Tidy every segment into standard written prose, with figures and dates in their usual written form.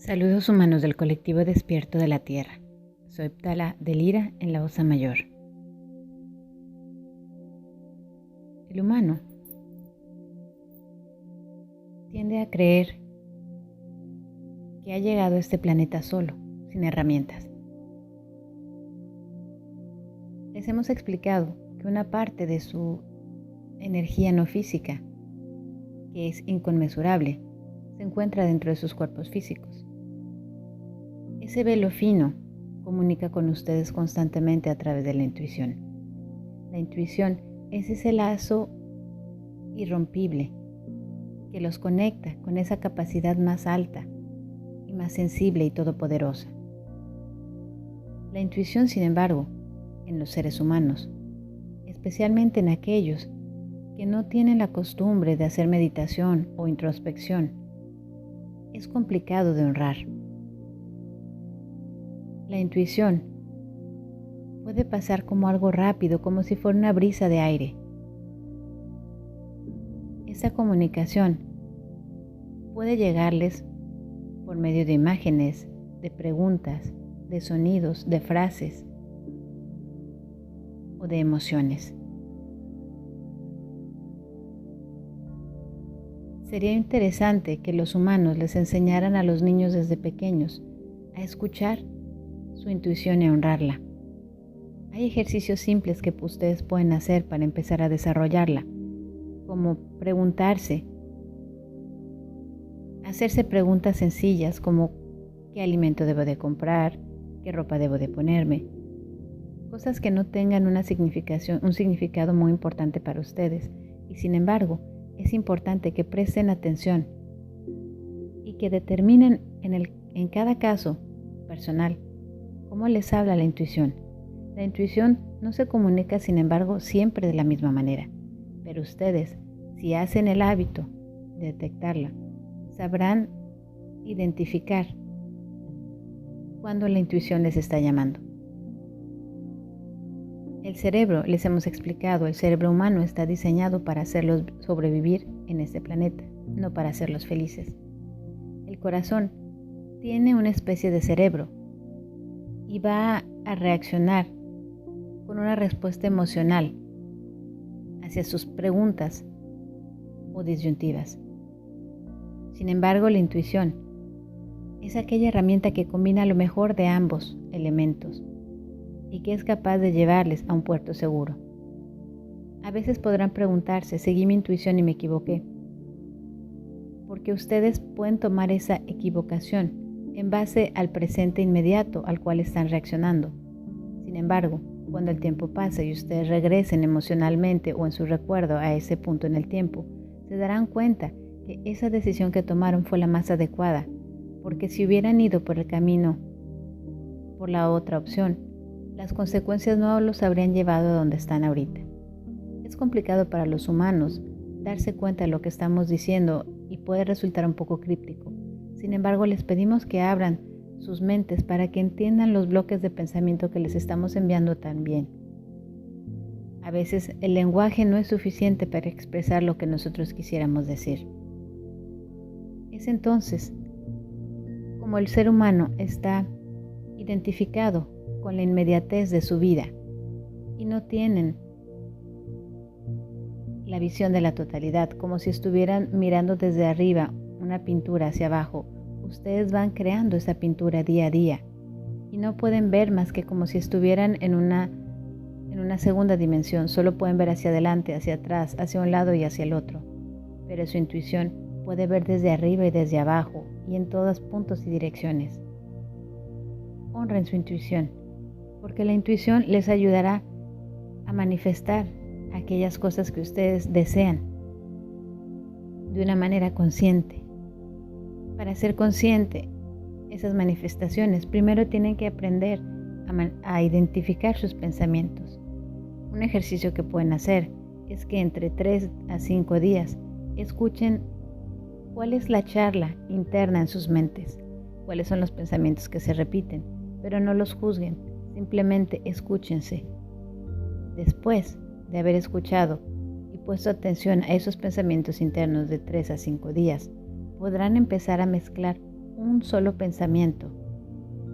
Saludos humanos del colectivo Despierto de la Tierra. Soy Ptala de Lira en la Osa Mayor. El humano tiende a creer que ha llegado a este planeta solo, sin herramientas. Les hemos explicado que una parte de su energía no física, que es inconmensurable, se encuentra dentro de sus cuerpos físicos. Ese velo fino comunica con ustedes constantemente a través de la intuición. La intuición es ese lazo irrompible que los conecta con esa capacidad más alta y más sensible y todopoderosa. La intuición, sin embargo, en los seres humanos, especialmente en aquellos que no tienen la costumbre de hacer meditación o introspección, es complicado de honrar. La intuición puede pasar como algo rápido, como si fuera una brisa de aire. Esa comunicación puede llegarles por medio de imágenes, de preguntas, de sonidos, de frases o de emociones. Sería interesante que los humanos les enseñaran a los niños desde pequeños a escuchar su intuición y a honrarla. Hay ejercicios simples que ustedes pueden hacer para empezar a desarrollarla, como preguntarse, hacerse preguntas sencillas como ¿qué alimento debo de comprar? ¿Qué ropa debo de ponerme? Cosas que no tengan un significado muy importante para ustedes, y sin embargo, es importante que presten atención y que determinen en cada caso personal cómo les habla la intuición. La intuición no se comunica, sin embargo, siempre de la misma manera, pero ustedes, si hacen el hábito de detectarla, sabrán identificar cuando la intuición les está llamando. El cerebro, les hemos explicado, el cerebro humano está diseñado para hacerlos sobrevivir en este planeta, no para hacerlos felices. El corazón tiene una especie de cerebro y va a reaccionar con una respuesta emocional hacia sus preguntas o disyuntivas. Sin embargo, la intuición es aquella herramienta que combina lo mejor de ambos elementos y que es capaz de llevarles a un puerto seguro. A veces podrán preguntarse, ¿seguí mi intuición y me equivoqué? Porque ustedes pueden tomar esa equivocación en base al presente inmediato al cual están reaccionando. Sin embargo, cuando el tiempo pasa y ustedes regresen emocionalmente o en su recuerdo a ese punto en el tiempo, se darán cuenta que esa decisión que tomaron fue la más adecuada, porque si hubieran ido por el camino, por la otra opción, las consecuencias no los habrían llevado a donde están ahorita. Es complicado para los humanos darse cuenta de lo que estamos diciendo y puede resultar un poco críptico. Sin embargo, les pedimos que abran sus mentes para que entiendan los bloques de pensamiento que les estamos enviando también. A veces el lenguaje no es suficiente para expresar lo que nosotros quisiéramos decir. Es entonces como el ser humano está identificado con la inmediatez de su vida y no tienen la visión de la totalidad, como si estuvieran mirando desde arriba una pintura hacia abajo. Ustedes van creando esa pintura día a día y no pueden ver más que como si estuvieran en una segunda dimensión. Solo pueden ver hacia adelante, hacia atrás, hacia un lado y hacia el otro. Pero su intuición puede ver desde arriba y desde abajo y en todos puntos y direcciones. Honren su intuición, porque la intuición les ayudará a manifestar aquellas cosas que ustedes desean de una manera consciente. Para ser consciente esas manifestaciones, primero tienen que aprender a identificar sus pensamientos. Un ejercicio que pueden hacer es que entre 3 a 5 días escuchen cuál es la charla interna en sus mentes, cuáles son los pensamientos que se repiten, pero no los juzguen, simplemente escúchense. Después de haber escuchado y puesto atención a esos pensamientos internos de 3 a 5 días, podrán empezar a mezclar un solo pensamiento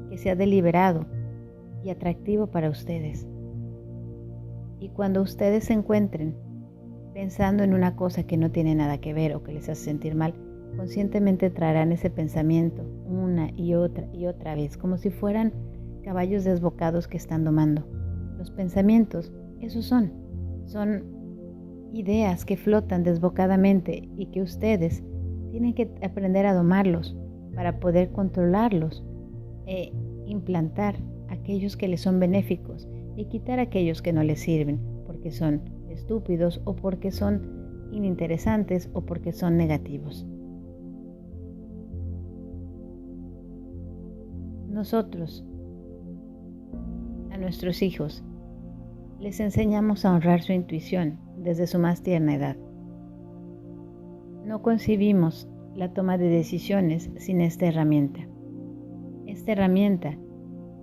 que sea deliberado y atractivo para ustedes. Y cuando ustedes se encuentren pensando en una cosa que no tiene nada que ver o que les hace sentir mal, conscientemente traerán ese pensamiento una y otra vez, como si fueran caballos desbocados que están domando. Los pensamientos, esos son ideas que flotan desbocadamente y que ustedes tienen que aprender a domarlos para poder controlarlos e implantar aquellos que les son benéficos y quitar aquellos que no les sirven porque son estúpidos o porque son ininteresantes o porque son negativos. Nosotros, a nuestros hijos, les enseñamos a honrar su intuición desde su más tierna edad. No concibimos la toma de decisiones sin esta herramienta. Esta herramienta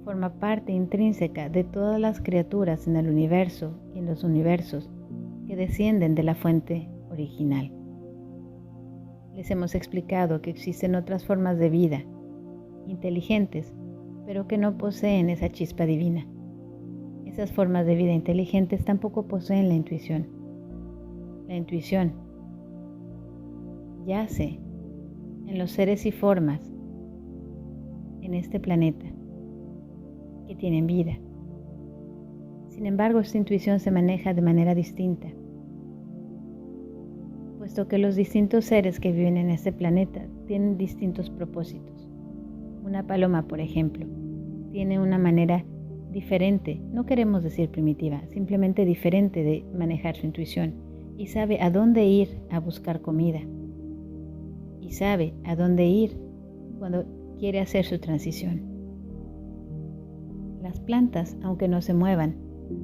forma parte intrínseca de todas las criaturas en el universo y en los universos que descienden de la fuente original. Les hemos explicado que existen otras formas de vida, inteligentes, pero que no poseen esa chispa divina. Esas formas de vida inteligentes tampoco poseen la intuición. La intuición yace en los seres y formas en este planeta que tienen vida. Sin embargo, esta intuición se maneja de manera distinta, puesto que los distintos seres que viven en este planeta tienen distintos propósitos. Una paloma, por ejemplo, tiene una manera diferente, no queremos decir primitiva, simplemente diferente de manejar su intuición y sabe a dónde ir a buscar comida y sabe a dónde ir cuando quiere hacer su transición. Las plantas, aunque no se muevan,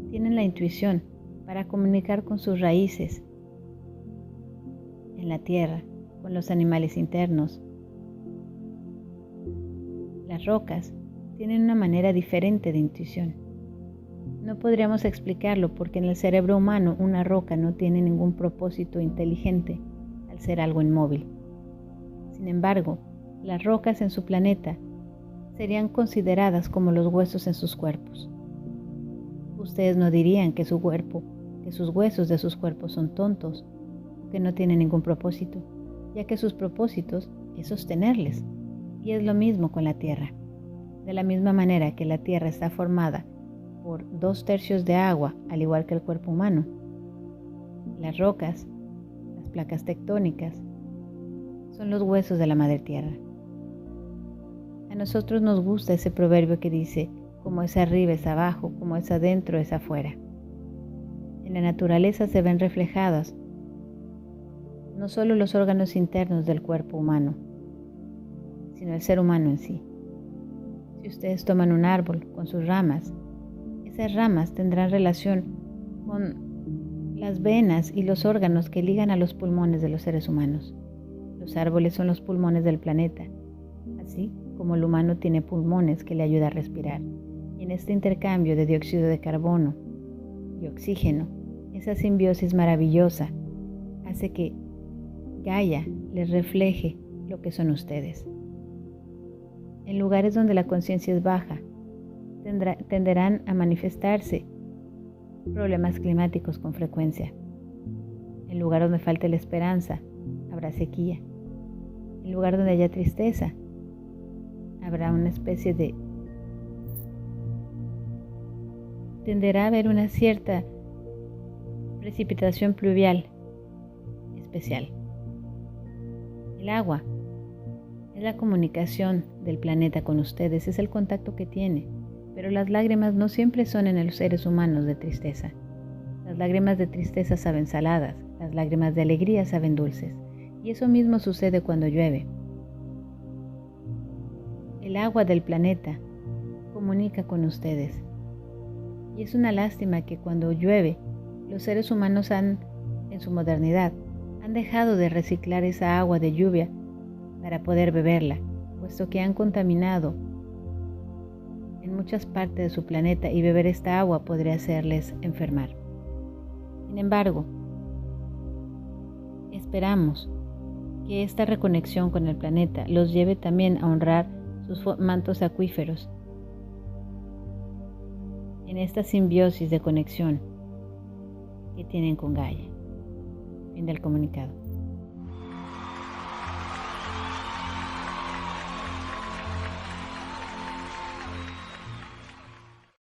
tienen la intuición para comunicar con sus raíces en la tierra, con los animales internos. Las rocas tienen una manera diferente de intuición. No podríamos explicarlo porque en el cerebro humano una roca no tiene ningún propósito inteligente al ser algo inmóvil. Sin embargo, las rocas en su planeta serían consideradas como los huesos en sus cuerpos. Ustedes no dirían que sus huesos de sus cuerpos son tontos, que no tienen ningún propósito, ya que sus propósitos es sostenerles. Y es lo mismo con la Tierra. De la misma manera que la Tierra está formada por 2/3 de agua, al igual que el cuerpo humano, las rocas, las placas tectónicas, son los huesos de la Madre Tierra. A nosotros nos gusta ese proverbio que dice, como es arriba es abajo, como es adentro es afuera. En la naturaleza se ven reflejadas no solo los órganos internos del cuerpo humano, sino el ser humano en sí. Si ustedes toman un árbol con sus ramas, esas ramas tendrán relación con las venas y los órganos que ligan a los pulmones de los seres humanos. Los árboles son los pulmones del planeta, así como el humano tiene pulmones que le ayudan a respirar. Y en este intercambio de dióxido de carbono y oxígeno, esa simbiosis maravillosa hace que Gaia les refleje lo que son ustedes. En lugares donde la conciencia es baja, tenderán a manifestarse problemas climáticos con frecuencia. En lugar donde falte la esperanza, habrá sequía. En lugar donde haya tristeza, habrá una especie de... tenderá a haber una cierta precipitación pluvial especial. El agua es la comunicación del planeta con ustedes, es el contacto que tiene, pero las lágrimas no siempre son en los seres humanos de tristeza. Las lágrimas de tristeza saben saladas, las lágrimas de alegría saben dulces, y eso mismo sucede cuando llueve. El agua del planeta comunica con ustedes, y es una lástima que cuando llueve, los seres humanos en su modernidad, han dejado de reciclar esa agua de lluvia para poder beberla, puesto que han contaminado en muchas partes de su planeta y beber esta agua podría hacerles enfermar. Sin embargo, esperamos que esta reconexión con el planeta los lleve también a honrar sus mantos acuíferos en esta simbiosis de conexión que tienen con Gaia. Fin del comunicado.